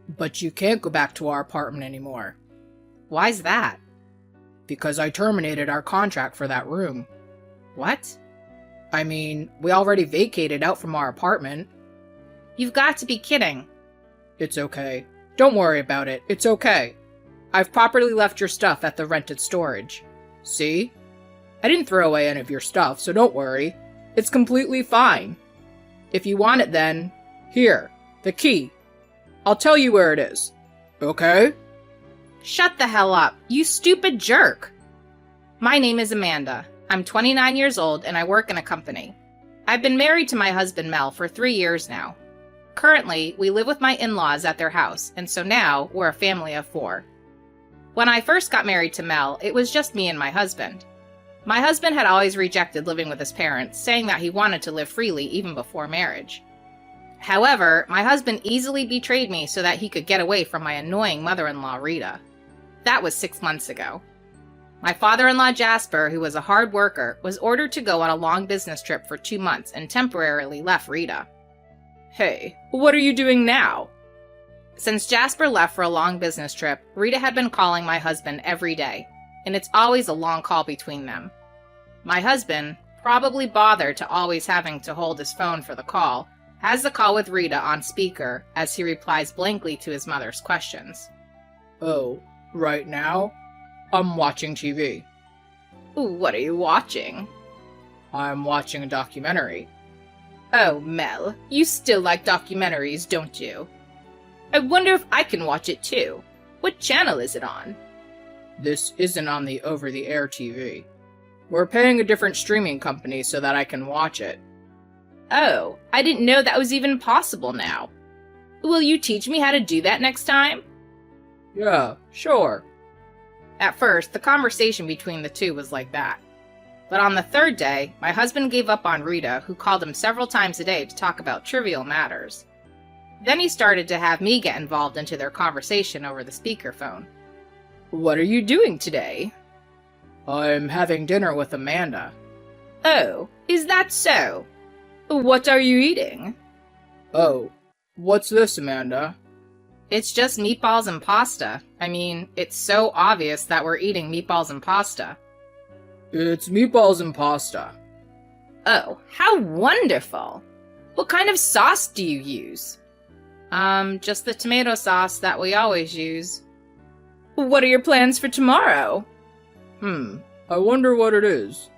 But you can't go back to our apartment anymore. Why's that? Because I terminated our contract for that room. What? I mean, we already vacated out from our apartment. You've got to be kidding. It's okay. Don't worry about it. It's okay. I've properly left your stuff at the rented storage. See? I didn't throw away any of your stuff, so don't worry. It's completely fine. If you want it then, here, the key. I'll tell you where it is. Okay? Shut the hell up, you stupid jerk! My name is Amanda. I'm 29 years old and I work in a company. I've been married to my husband Mel for 3 years now. Currently, we live with my in-laws at their house, and so now we're a family of 4. When I first got married to Mel, it was just me and my husband. My husband had always rejected living with his parents, saying that he wanted to live freely even before marriage. However, my husband easily betrayed me so that he could get away from my annoying mother-in-law, Rita. That was 6 months ago. My father-in-law, Jasper, who was a hard worker, was ordered to go on a long business trip for 2 months and temporarily left Rita. Hey, what are you doing now? Since Jasper left for a long business trip, Rita had been calling my husband every day, and it's always a long call between them. My husband, probably bothered to always having to hold his phone for the call, has the call with Rita on speaker as he replies blankly to his mother's questions. Oh, right now? I'm watching TV. What are you watching? I'm watching a documentary. Oh, Mel, you still like documentaries, don't you? I wonder if I can watch it too. What channel is it on? This isn't on the over-the-air TV. We're paying a different streaming company so that I can watch it. Oh, I didn't know that was even possible now. Will you teach me how to do that next time? Yeah, sure. At first, the conversation between the two was like that. But on the 3rd day, my husband gave up on Rita, who called him several times a day to talk about trivial matters. Then he started to have me get involved into their conversation over the speakerphone. What are you doing today? I'm having dinner with Amanda. Oh, is that so? What are you eating? Oh, what's this, Amanda? It's just meatballs and pasta. I mean, it's so obvious that we're eating meatballs and pasta. It's meatballs and pasta. Oh, how wonderful! What kind of sauce do you use? Just the tomato sauce that we always use. What are your plans for tomorrow? I wonder what it is.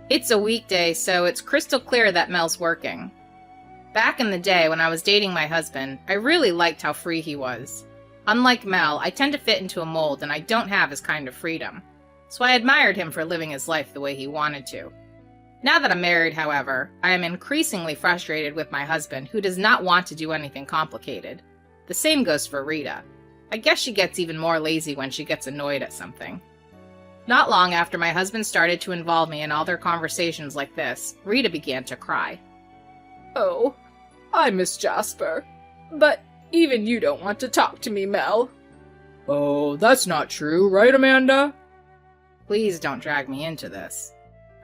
It's a weekday, so it's crystal clear that Mel's working. Back in the day when I was dating my husband, I really liked how free he was. Unlike Mel, I tend to fit into a mold and I don't have his kind of freedom. So I admired him for living his life the way he wanted to. Now that I'm married, however, I am increasingly frustrated with my husband, who does not want to do anything complicated. The same goes for Rita. I guess she gets even more lazy when she gets annoyed at something. Not long after my husband started to involve me in all their conversations like this, Rita began to cry. Oh, I miss Jasper. But even you don't want to talk to me, Mel. Oh, that's not true, right, Amanda? Please don't drag me into this.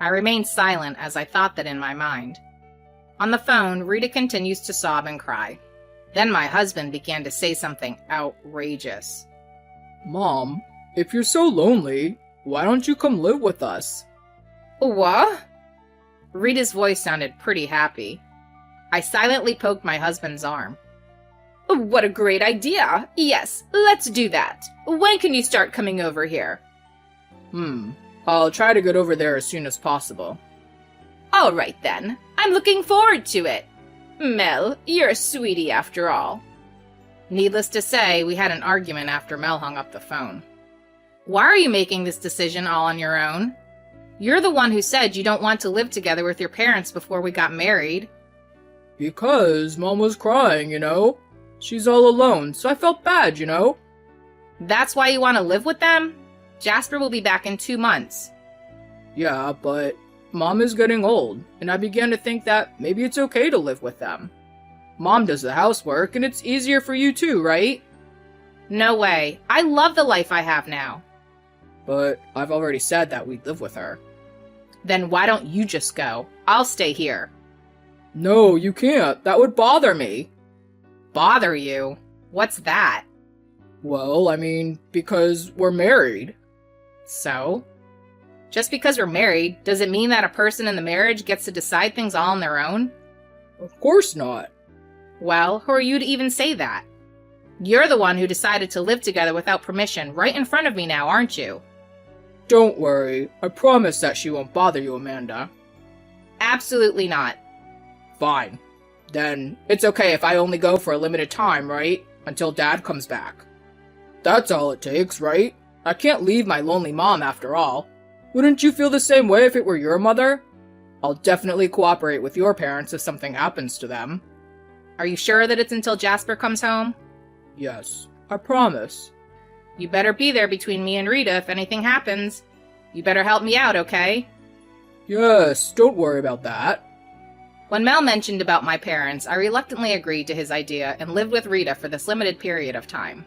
I remained silent as I thought that in my mind. On the phone, Rita continues to sob and cry. Then my husband began to say something outrageous. Mom, if you're so lonely, why don't you come live with us? What? Rita's voice sounded pretty happy. I silently poked my husband's arm. What a great idea! Yes, let's do that. When can you start coming over here? I'll try to get over there as soon as possible. All right then. I'm looking forward to it. Mel, you're a sweetie after all. Needless to say, we had an argument after Mel hung up the phone. Why are you making this decision all on your own? You're the one who said you don't want to live together with your parents before we got married. Because Mom was crying, you know? She's all alone, so I felt bad, you know? That's why you want to live with them? Jasper will be back in 2 months. Yeah, but Mom is getting old, and I began to think that maybe it's okay to live with them. Mom does the housework, and it's easier for you too, right? No way. I love the life I have now. But I've already said that we'd live with her. Then why don't you just go? I'll stay here. No, you can't. That would bother me. Bother you? What's that? Well, because we're married. So? Just because we're married, does it mean that a person in the marriage gets to decide things all on their own? Of course not. Well, who are you to even say that? You're the one who decided to live together without permission right in front of me now, aren't you? Don't worry. I promise that she won't bother you, Amanda. Absolutely not. Fine. Then it's okay if I only go for a limited time, right? Until Dad comes back. That's all it takes, right? I can't leave my lonely mom after all. Wouldn't you feel the same way if it were your mother? I'll definitely cooperate with your parents if something happens to them. Are you sure that it's until Jasper comes home? Yes, I promise. You better be there between me and Rita if anything happens. You better help me out, okay? Yes, don't worry about that. When Mel mentioned about my parents, I reluctantly agreed to his idea and lived with Rita for this limited period of time.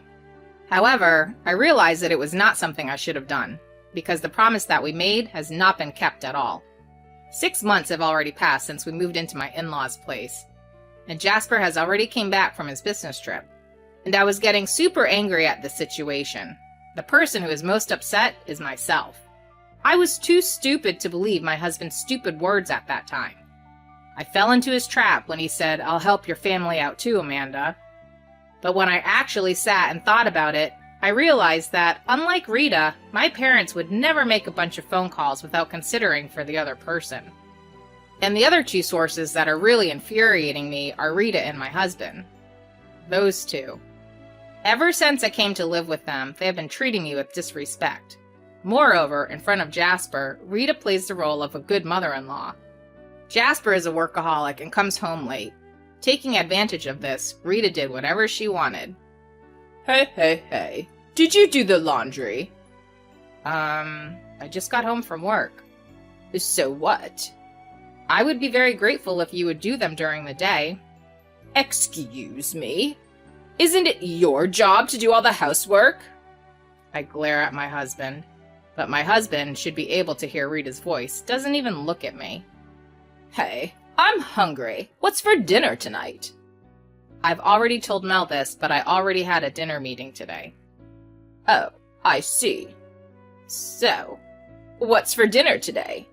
However, I realized that it was not something I should have done, because the promise that we made has not been kept at all. 6 months have already passed since we moved into my in-laws' place, and Jasper has already came back from his business trip, and I was getting super angry at this situation. The person who is most upset is myself. I was too stupid to believe my husband's stupid words at that time. I fell into his trap when he said, "I'll help your family out too, Amanda." But when I actually sat and thought about it, I realized that, unlike Rita, my parents would never make a bunch of phone calls without considering for the other person. And the other two sources that are really infuriating me are Rita and my husband. Those two. Ever since I came to live with them, they have been treating me with disrespect. Moreover, in front of Jasper, Rita plays the role of a good mother-in-law. Jasper is a workaholic and comes home late. Taking advantage of this, Rita did whatever she wanted. Hey. Did you do the laundry? I just got home from work. So what? I would be very grateful if you would do them during the day. Excuse me? Isn't it your job to do all the housework? I glare at my husband, but my husband should be able to hear Rita's voice, doesn't even look at me. Hey, I'm hungry. What's for dinner tonight? I've already told Mel this, but I already had a dinner meeting today. Oh, I see. So, what's for dinner today?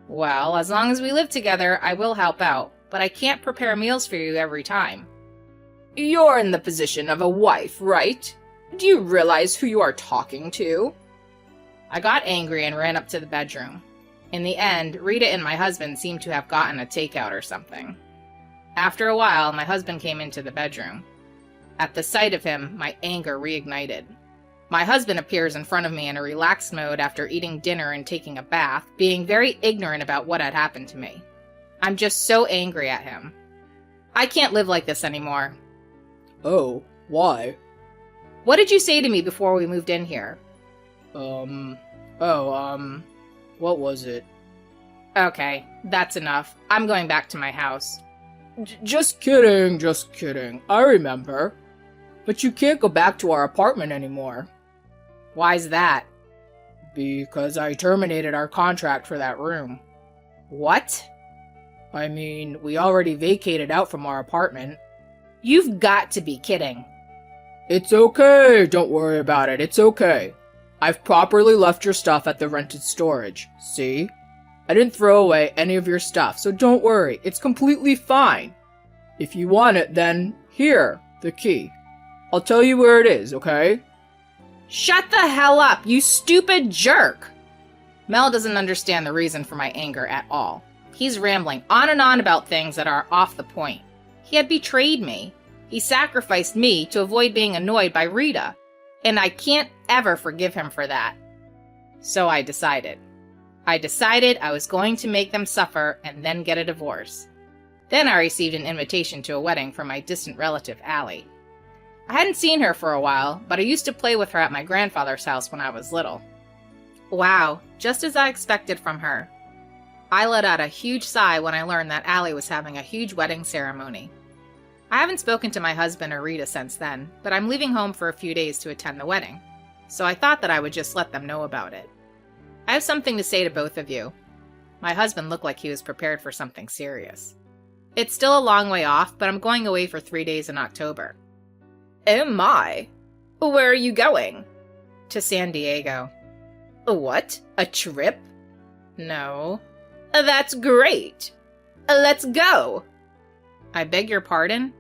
Well, as long as we live together, I will help out, but I can't prepare meals for you every time. You're in the position of a wife, right? Do you realize who you are talking to? I got angry and ran up to the bedroom. In the end, Rita and my husband seemed to have gotten a takeout or something. After a while, my husband came into the bedroom. At the sight of him, my anger reignited. My husband appears in front of me in a relaxed mode after eating dinner and taking a bath, being very ignorant about what had happened to me. I'm just so angry at him. I can't live like this anymore. Oh, why? What did you say to me before we moved in here? What was it? Okay, that's enough. I'm going back to my house. Just kidding. I remember. But you can't go back to our apartment anymore. Why's that? Because I terminated our contract for that room. What? We already vacated out from our apartment. You've got to be kidding. It's okay, don't worry about it, it's okay. I've properly left your stuff at the rented storage, see? I didn't throw away any of your stuff, so don't worry, it's completely fine. If you want it, then here, the key. I'll tell you where it is, okay? Shut the hell up, you stupid jerk! Mel doesn't understand the reason for my anger at all. He's rambling on and on about things that are off the point. He had betrayed me. He sacrificed me to avoid being annoyed by Rita, and I can't ever forgive him for that. So I decided I was going to make them suffer and then get a divorce. Then I received an invitation to a wedding from my distant relative, Allie. I hadn't seen her for a while, but I used to play with her at my grandfather's house when I was little. Wow, just as I expected from her. I let out a huge sigh when I learned that Allie was having a huge wedding ceremony. I haven't spoken to my husband or Rita since then, but I'm leaving home for a few days to attend the wedding, so I thought that I would just let them know about it. I have something to say to both of you. My husband looked like he was prepared for something serious. It's still a long way off, but I'm going away for 3 days in October. Oh my. Where are you going? To San Diego. What? A trip? No. That's great. Let's go. I beg your pardon?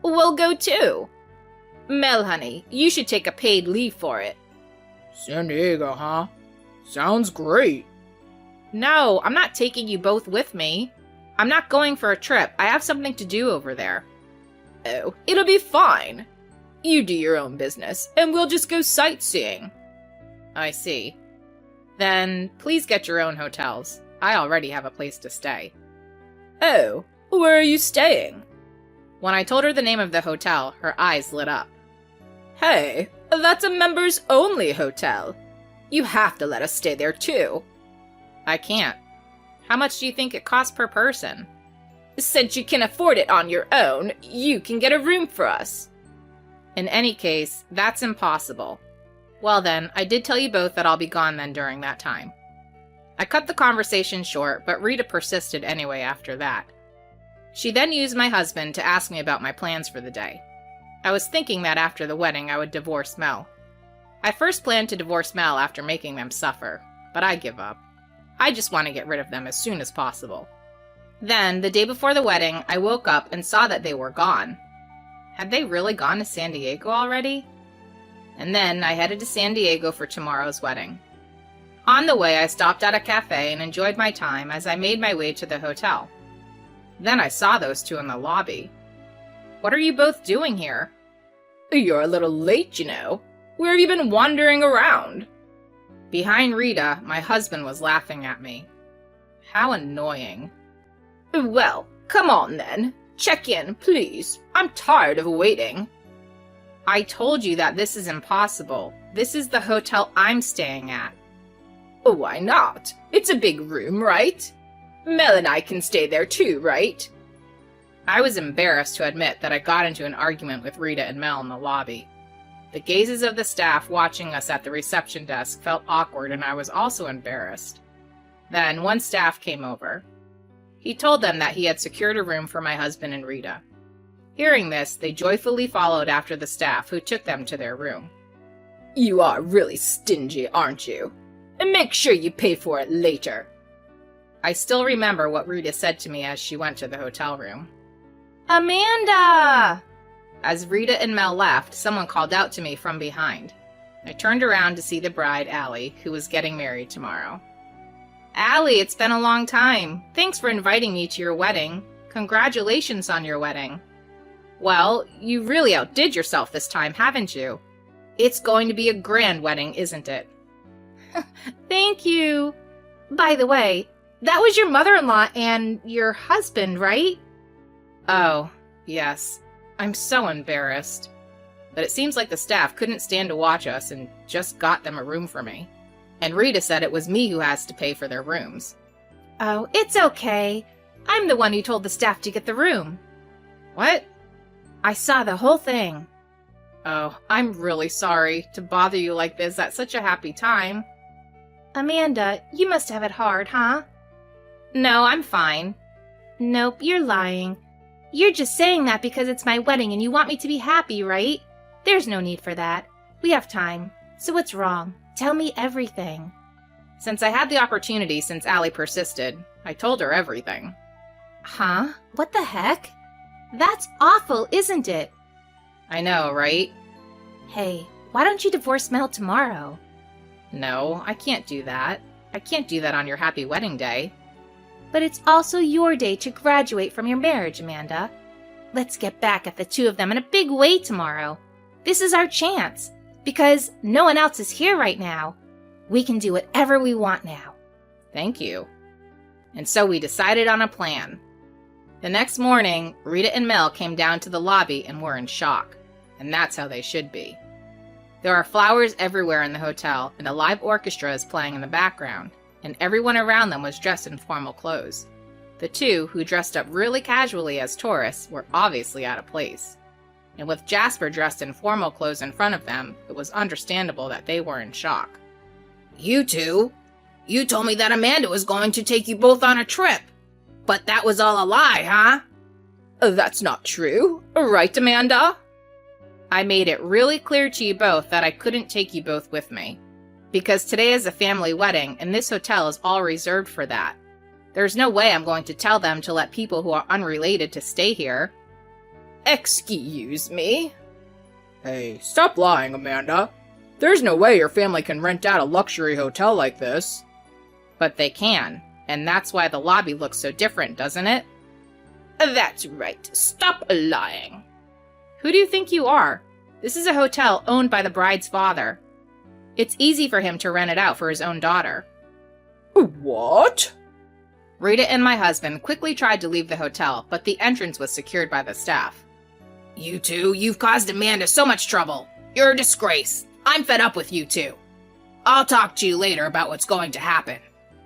We'll go too. Mel, honey, you should take a paid leave for it. San Diego, huh? Sounds great. No, I'm not taking you both with me. I'm not going for a trip. I have something to do over there. Oh, it'll be fine. You do your own business, and we'll just go sightseeing. I see. Then please get your own hotels. I already have a place to stay. Oh, where are you staying? When I told her the name of the hotel, her eyes lit up. Hey, that's a members-only hotel. You have to let us stay there too. I can't. How much do you think it costs per person? Since you can afford it on your own, you can get a room for us. In any case, that's impossible. Well then, I did tell you both that I'll be gone then during that time. I cut the conversation short, but Rita persisted anyway after that. She then used my husband to ask me about my plans for the day. I was thinking that after the wedding I would divorce Mel. I first planned to divorce Mel after making them suffer, but I give up. I just want to get rid of them as soon as possible. Then, the day before the wedding, I woke up and saw that they were gone. Had they really gone to San Diego already? And then I headed to San Diego for tomorrow's wedding. On the way, I stopped at a cafe and enjoyed my time as I made my way to the hotel. Then I saw those two in the lobby. What are you both doing here? You're a little late, you know. Where have you been wandering around? Behind Rita, my husband was laughing at me. How annoying. Well, come on then. Check in, please. I'm tired of waiting. I told you that this is impossible. This is the hotel I'm staying at. Why not? It's a big room, right? Mel and I can stay there too, right? I was embarrassed to admit that I got into an argument with Rita and Mel in the lobby. The gazes of the staff watching us at the reception desk felt awkward, and I was also embarrassed. Then one staff came over. He told them that he had secured a room for my husband and Rita. Hearing this, they joyfully followed after the staff, who took them to their room. You are really stingy, aren't you? And make sure you pay for it later. I still remember what Rita said to me as she went to the hotel room. Amanda! As Rita and Mel left, someone called out to me from behind. I turned around to see the bride, Allie, who was getting married tomorrow. Allie, it's been a long time. Thanks for inviting me to your wedding. Congratulations on your wedding. Well, you really outdid yourself this time, haven't you? It's going to be a grand wedding, isn't it? Thank you. By the way, that was your mother-in-law and your husband, right? Oh, yes. I'm so embarrassed. But it seems like the staff couldn't stand to watch us and just got them a room for me. And Rita said it was me who has to pay for their rooms. Oh, it's okay. I'm the one who told the staff to get the room. What? I saw the whole thing. Oh, I'm really sorry to bother you like this at such a happy time. Amanda, you must have it hard, huh? No, I'm fine. Nope, you're lying. You're just saying that because it's my wedding and you want me to be happy, right? There's no need for that. We have time. So what's wrong? Tell me everything. Since I had the opportunity since Allie persisted, I told her everything. Huh? What the heck? That's awful, isn't it? I know, right? Hey, why don't you divorce Mel tomorrow? No, I can't do that. I can't do that on your happy wedding day. But it's also your day to graduate from your marriage, Amanda. Let's get back at the two of them in a big way tomorrow. This is our chance, because no one else is here right now. We can do whatever we want now. Thank you. And so we decided on a plan. The next morning, Rita and Mel came down to the lobby and were in shock. And that's how they should be. There are flowers everywhere in the hotel, and a live orchestra is playing in the background, and everyone around them was dressed in formal clothes. The two, who dressed up really casually as tourists, were obviously out of place. And with Jasper dressed in formal clothes in front of them, it was understandable that they were in shock. You two? You told me that Amanda was going to take you both on a trip. But that was all a lie, huh? That's not true. Right, Amanda? I made it really clear to you both that I couldn't take you both with me, because today is a family wedding and this hotel is all reserved for that. There's no way I'm going to tell them to let people who are unrelated to stay here. Excuse me? Hey, stop lying, Amanda. There's no way your family can rent out a luxury hotel like this. But they can, and that's why the lobby looks so different, doesn't it? That's right. Stop lying. Who do you think you are? This is a hotel owned by the bride's father. It's easy for him to rent it out for his own daughter. What? Rita and my husband quickly tried to leave the hotel, but the entrance was secured by the staff. You two, you've caused Amanda so much trouble. You're a disgrace. I'm fed up with you two. I'll talk to you later about what's going to happen.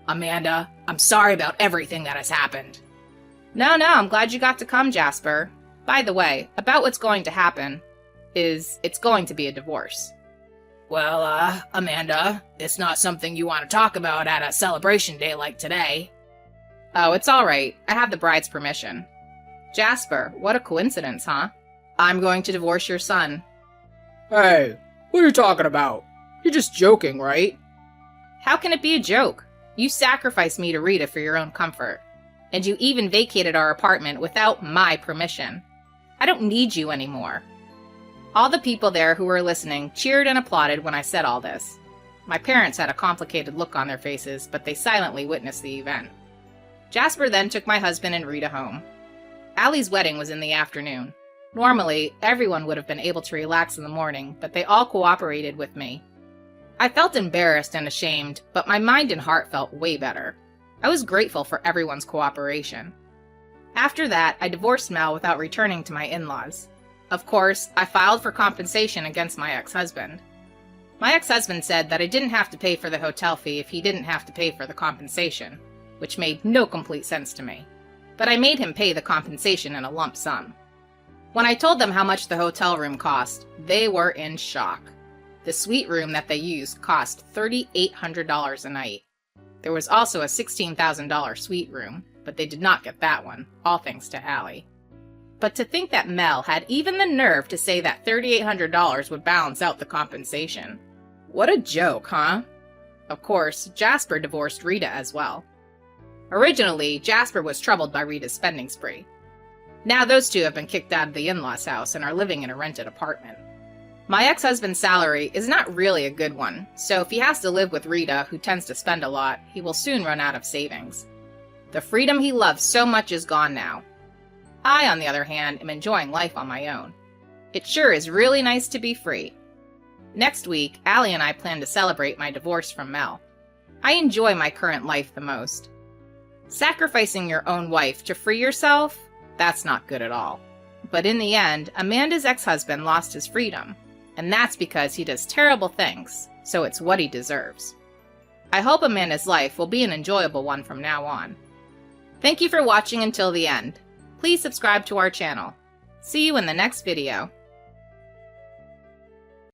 Amanda, I'm sorry about everything that has happened. No, I'm glad you got to come, Jasper. By the way, about what's going to happen is it's going to be a divorce. Well, Amanda, it's not something you want to talk about at a celebration day like today. Oh, it's all right. I have the bride's permission. Jasper, what a coincidence, huh? I'm going to divorce your son. Hey, what are you talking about? You're just joking, right? How can it be a joke? You sacrificed me to Rita for your own comfort. And you even vacated our apartment without my permission. I don't need you anymore. All the people there who were listening cheered and applauded when I said all this. My parents had a complicated look on their faces, but they silently witnessed the event. Jasper then took my husband and Rita home. Allie's wedding was in the afternoon. Normally, everyone would have been able to relax in the morning, but they all cooperated with me. I felt embarrassed and ashamed, but my mind and heart felt way better. I was grateful for everyone's cooperation. After that, I divorced Mel without returning to my in-laws. Of course, I filed for compensation against my ex-husband. My ex-husband said that I didn't have to pay for the hotel fee if he didn't have to pay for the compensation, which made no complete sense to me. But I made him pay the compensation in a lump sum. When I told them how much the hotel room cost, they were in shock. The suite room that they used cost $3,800 a night. There was also a $16,000 suite room, but they did not get that one, all thanks to Allie. But to think that Mel had even the nerve to say that $3,800 would balance out the compensation. What a joke, huh? Of course, Jasper divorced Rita as well. Originally, Jasper was troubled by Rita's spending spree. Now those two have been kicked out of the in-laws' house and are living in a rented apartment. My ex-husband's salary is not really a good one, so if he has to live with Rita, who tends to spend a lot, he will soon run out of savings. The freedom he loved so much is gone now. I, on the other hand, am enjoying life on my own. It sure is really nice to be free. Next week, Allie and I plan to celebrate my divorce from Mel. I enjoy my current life the most. Sacrificing your own wife to free yourself? That's not good at all. But in the end, Amanda's ex-husband lost his freedom. And that's because he does terrible things, so it's what he deserves. I hope Amanda's life will be an enjoyable one from now on. Thank you for watching until the end. Please subscribe to our channel. See you in the next video.